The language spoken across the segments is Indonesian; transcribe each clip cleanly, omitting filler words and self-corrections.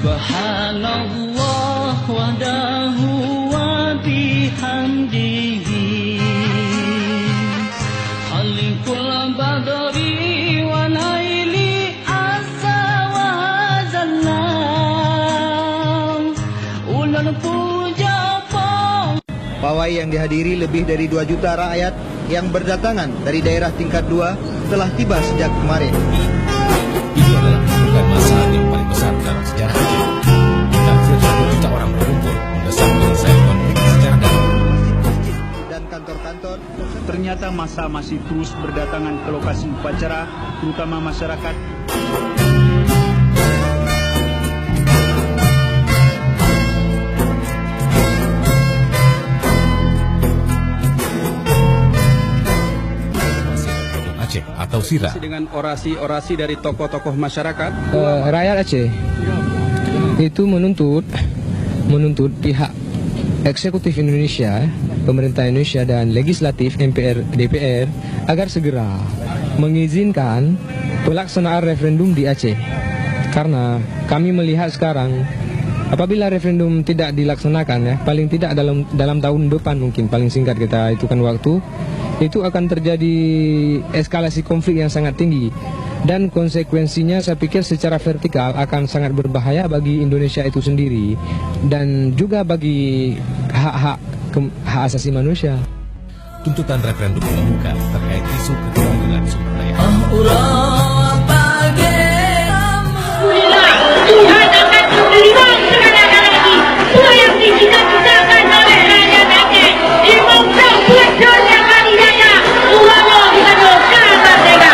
Subhanallah wahdahu wa bihamdihi Khalikul badri wa laili azza wa zallam Ulun puja Pawai yang dihadiri lebih dari 2 juta rakyat yang berdatangan dari daerah tingkat 2 telah tiba sejak kemarin. Ini adalah kunjungan massa yang paling besar dalam sejarah Aceh. Hampir 1 juta orang berkumpul mendesak selesai konflik secara damai. Dan kantor-kantor. Ternyata massa masih terus berdatangan ke lokasi upacara, terutama masyarakat. Aceh atau Sira. Dengan orasi-orasi dari tokoh-tokoh masyarakat. Rakyat Aceh itu menuntut pihak eksekutif Indonesia, pemerintah Indonesia dan legislatif MPR, DPR agar segera mengizinkan pelaksanaan referendum di Aceh. Karena kami melihat sekarang apabila referendum tidak dilaksanakan, paling tidak dalam tahun depan, mungkin paling singkat kita hitungkan waktu, itu akan terjadi eskalasi konflik yang sangat tinggi. Dan konsekuensinya saya pikir secara vertikal akan sangat berbahaya bagi Indonesia itu sendiri dan juga bagi hak asasi manusia. Tuntutan referendum mengemuka terkait isu kekembangan sumber daya alam. Tuhan akan menerima serangan lagi. Semua yang dicita-citakan oleh rakyat Aceh. Dimaukan wujudnya kali raya. Ulango Bukado Merdeka.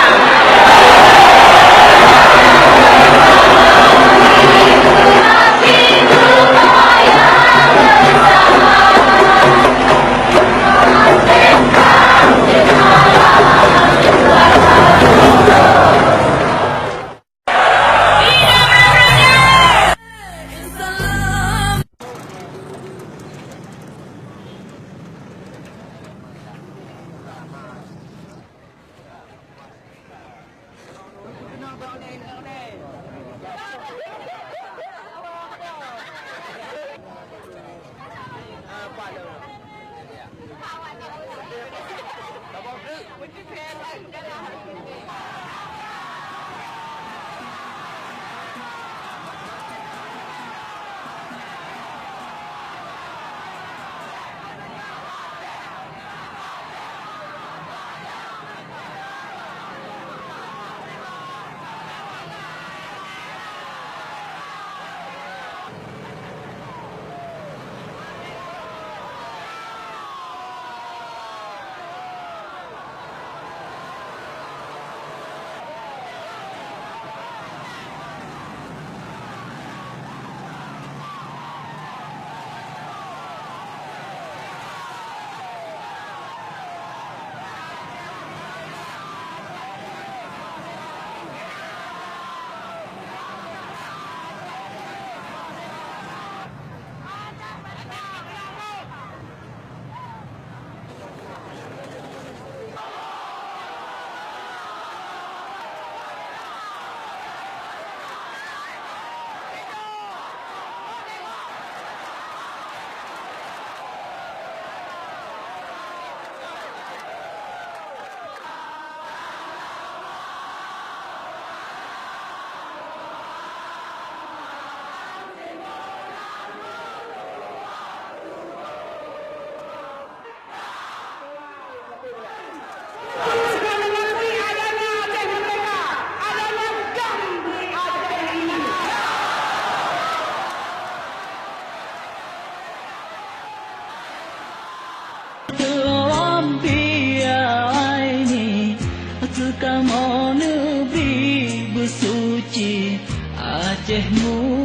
Kamu negeri bersuci Acehmu